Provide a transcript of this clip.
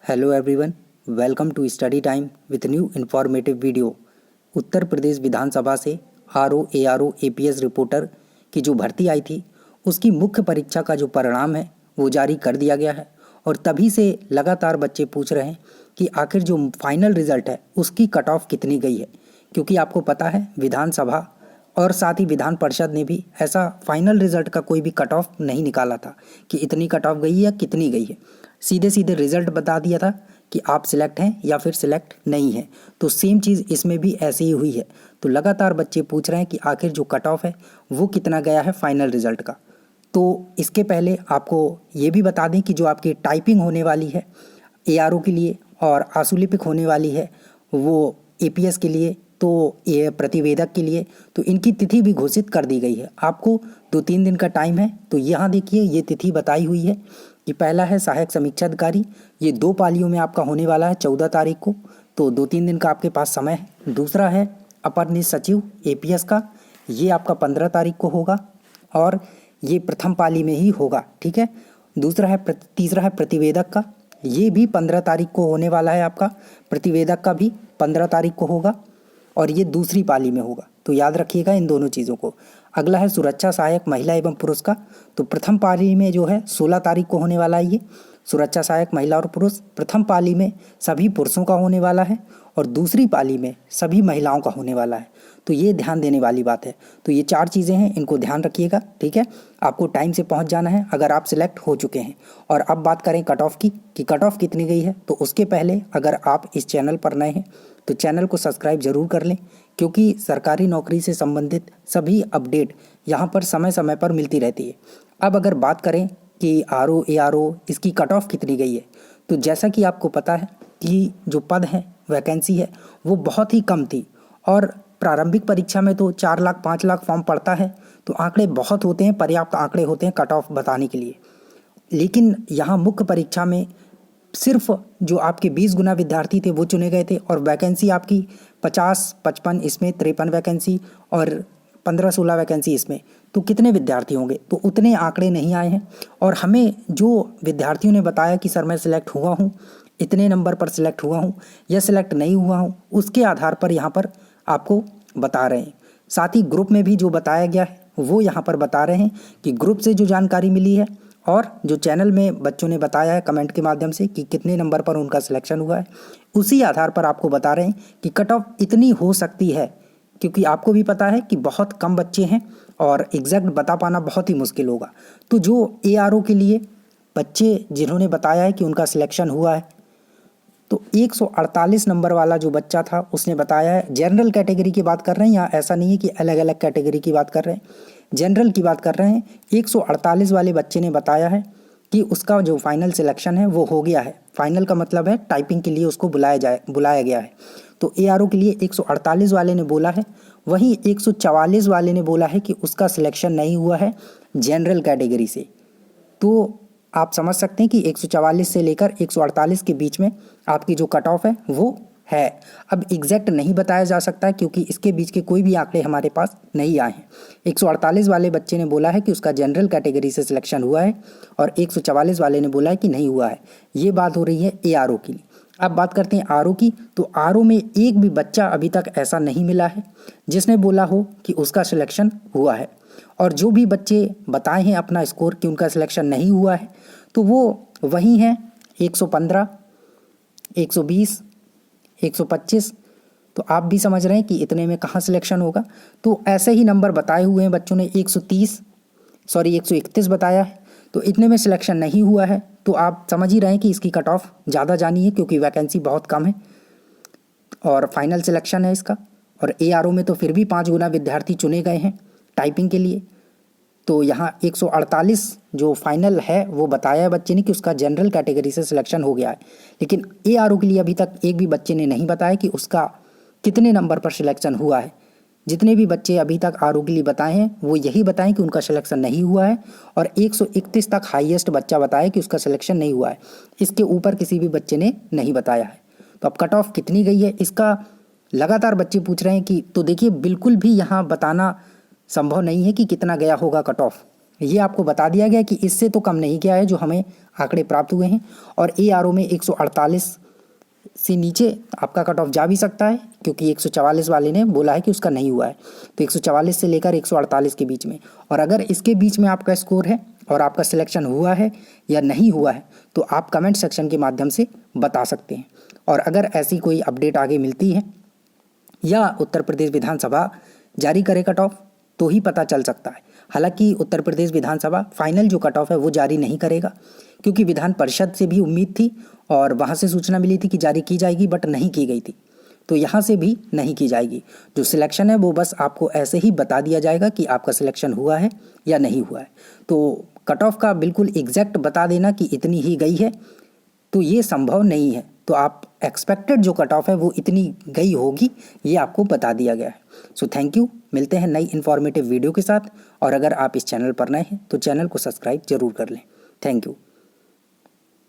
Hello everyone, welcome to study time with new informative video. Uttar Pradesh Vidhan Sabha से RO APS reporter की जो भर्ती आई थी उसकी मुख्य परीक्षा का जो परिणाम है वो जारी कर दिया गया है। और तभी से लगातार बच्चे पूछ रहे हैं कि आखिर जो फाइनल रिजल्ट है उसकी कट ऑफ कितनी गई है, क्योंकि आपको पता है विधानसभा और साथ ही विधान परिषद ने भी ऐसा फाइनल रिजल्ट का कोई भी कट ऑफ नहीं निकाला था कि इतनी कट ऑफ गई है या कितनी गई है। सीधे सीधे रिजल्ट बता दिया था कि आप सिलेक्ट हैं या फिर सिलेक्ट नहीं हैं। तो सेम चीज़ इसमें भी ऐसे ही हुई है। तो लगातार बच्चे पूछ रहे हैं कि आखिर जो कट ऑफ है वो कितना गया है फाइनल रिजल्ट का। तो इसके पहले आपको ये भी बता दें कि जो आपकी टाइपिंग होने वाली है एआरओ के लिए और आशुलिपिक होने वाली है वो एपीएस के लिए, तो ये प्रतिवेदक के लिए, तो इनकी तिथि भी घोषित कर दी गई है। आपको 2-3 दिन का टाइम है। तो यहाँ देखिए ये तिथि बताई हुई है कि पहला है सहायक समीक्षा अधिकारी, ये 2 पालियों में आपका होने वाला है 14 तारीख को, तो 2-3 दिन का आपके पास समय है। दूसरा है अपर नियुक्त सचिव एपीएस का, ये आपका 15 तारीख को होगा और ये प्रथम पाली में ही होगा, ठीक है। तीसरा है प्रतिवेदक का, ये भी 15 तारीख को होने वाला है आपका। प्रतिवेदक का भी 15 तारीख को होगा और ये दूसरी पाली में होगा, तो याद रखिएगा इन दोनों चीज़ों को। अगला है सुरक्षा सहायक महिला एवं पुरुष का, तो प्रथम पाली में जो है 16 तारीख को होने वाला है ये सुरक्षा सहायक महिला और पुरुष। प्रथम पाली में सभी पुरुषों का होने वाला है और दूसरी पाली में सभी महिलाओं का होने वाला है। तो ये ध्यान देने वाली बात है। तो ये 4 चीज़ें हैं, इनको ध्यान रखिएगा, ठीक है। आपको टाइम से पहुंच जाना है अगर आप सिलेक्ट हो चुके हैं। और अब बात करें कट ऑफ की कि कट ऑफ कितनी गई है, तो उसके पहले अगर आप इस चैनल पर नए हैं तो चैनल को सब्सक्राइब ज़रूर कर लें, क्योंकि सरकारी नौकरी से संबंधित सभी अपडेट यहाँ पर समय समय पर मिलती रहती है। अब अगर बात करें कि आरओ इसकी कट ऑफ कितनी गई है, तो जैसा कि आपको पता है कि जो पद है वैकेंसी है वो बहुत ही कम थी और प्रारंभिक परीक्षा में तो 4 लाख 5 लाख फॉर्म पड़ता है, तो आंकड़े बहुत होते हैं, पर्याप्त आंकड़े होते हैं कट ऑफ बताने के लिए। लेकिन यहाँ मुख्य परीक्षा में सिर्फ जो आपके 20 गुना विद्यार्थी थे वो चुने गए थे और वैकेंसी आपकी 50-55 इसमें 53 वैकेंसी और 15-16 वैकेंसी इसमें, तो कितने विद्यार्थी होंगे, तो उतने आंकड़े नहीं आए हैं। और हमें जो विद्यार्थियों ने बताया कि सर मैं सिलेक्ट हुआ हूँ, इतने नंबर पर सिलेक्ट हुआ हूँ या सिलेक्ट नहीं हुआ हूँ, उसके आधार पर यहाँ पर आपको बता रहे हैं। साथ ही ग्रुप में भी जो बताया गया है वो यहाँ पर बता रहे हैं कि ग्रुप से जो जानकारी मिली है और जो चैनल में बच्चों ने बताया है कमेंट के माध्यम से कि कितने नंबर पर उनका सिलेक्शन हुआ है, उसी आधार पर आपको बता रहे हैं कि कट ऑफ इतनी हो सकती है। क्योंकि आपको भी पता है कि बहुत कम बच्चे हैं और एग्जैक्ट बता पाना बहुत ही मुश्किल होगा। तो जो एआरओ के लिए बच्चे जिन्होंने बताया है कि उनका सिलेक्शन हुआ है, तो 148 नंबर वाला जो बच्चा था उसने बताया है, जनरल कैटेगरी की बात कर रहे हैं, यहाँ ऐसा नहीं है कि अलग अलग कैटेगरी की बात कर रहे हैं, जनरल की बात कर रहे हैं। 148 वाले बच्चे ने बताया है कि उसका जो फाइनल सिलेक्शन है वो हो गया है। फाइनल का मतलब है टाइपिंग के लिए उसको बुलाया गया है। तो एआरओ के लिए 148 वाले ने बोला है, वहीं 144 वाले ने बोला है कि उसका सिलेक्शन नहीं हुआ है जनरल कैटेगरी से। तो आप समझ सकते हैं कि 144 से लेकर 148 के बीच में आपकी जो कट ऑफ है वो है। अब एग्जैक्ट नहीं बताया जा सकता क्योंकि इसके बीच के कोई भी आंकड़े हमारे पास नहीं आए हैं। 148 वाले बच्चे ने बोला है कि उसका जनरल कैटेगरी से सिलेक्शन हुआ है और 144 वाले ने बोला है कि नहीं हुआ है। ये बात हो रही है एआरओ की। अब बात करते हैं आरओ की। तो आरओ में एक भी बच्चा अभी तक ऐसा नहीं मिला है जिसने बोला हो कि उसका सिलेक्शन हुआ है। और जो भी बच्चे बताए हैं अपना स्कोर कि उनका सिलेक्शन नहीं हुआ है, तो वो वही हैं 115, 120, 125। तो आप भी समझ रहे हैं कि इतने में कहाँ सिलेक्शन होगा। तो ऐसे ही नंबर बताए हुए हैं बच्चों ने, 131 बताया है, तो इतने में सिलेक्शन नहीं हुआ है। तो आप समझ ही रहे हैं कि इसकी कट ऑफ ज़्यादा जानी है क्योंकि वैकेंसी बहुत कम है और फाइनल सिलेक्शन है इसका। और एआरओ में तो फिर भी 5 गुना विद्यार्थी चुने गए हैं टाइपिंग के लिए। तो यहाँ 148 जो फाइनल है वो बताया है बच्चे ने कि उसका जनरल कैटेगरी से सिलेक्शन हो गया है। लेकिन एआरओ के लिए अभी तक एक भी बच्चे ने नहीं बताया कि उसका कितने नंबर पर सिलेक्शन हुआ है। जितने भी बच्चे अभी तक आरओ के लिए बताए हैं वो यही बताएं कि उनका सिलेक्शन नहीं हुआ है और 131 तक हाईएस्ट बच्चा बताया कि उसका सिलेक्शन नहीं हुआ है। इसके ऊपर किसी भी बच्चे ने नहीं बताया है। तो अब कट ऑफ कितनी गई है इसका लगातार बच्चे पूछ रहे हैं कि, तो देखिए बिल्कुल भी यहाँ बताना संभव नहीं है कि कितना गया होगा कट ऑफ, ये आपको बता दिया गया कि इससे तो कम नहीं किया है जो हमें आंकड़े प्राप्त हुए हैं। और ARO में 148 से नीचे आपका कट ऑफ जा भी सकता है, क्योंकि 144 वाले ने बोला है कि उसका नहीं हुआ है। तो 144 से लेकर 148 के बीच में, और अगर इसके बीच में आपका स्कोर है और आपका सिलेक्शन हुआ है या नहीं हुआ है तो आप कमेंट सेक्शन के माध्यम से बता सकते हैं। और अगर ऐसी कोई अपडेट आगे मिलती है या उत्तर प्रदेश विधानसभा जारी करे कट ऑफ तो ही पता चल सकता है। हालांकि उत्तर प्रदेश विधानसभा फाइनल जो कट ऑफ है वो जारी नहीं करेगा, क्योंकि विधान परिषद से भी उम्मीद थी और वहाँ से सूचना मिली थी कि जारी की जाएगी, बट नहीं की गई थी। तो यहाँ से भी नहीं की जाएगी। जो सिलेक्शन है वो बस आपको ऐसे ही बता दिया जाएगा कि आपका सिलेक्शन हुआ है या नहीं हुआ है। तो कट ऑफ का बिल्कुल एग्जैक्ट बता देना कि इतनी ही गई है तो ये संभव नहीं है। तो आप एक्सपेक्टेड जो कट ऑफ है वो इतनी गई होगी, ये आपको बता दिया गया है। So thank you. मिलते हैं नई इन्फॉर्मेटिव वीडियो के साथ, और अगर आप इस चैनल पर नए हैं तो चैनल को सब्सक्राइब जरूर कर लें। Thank you.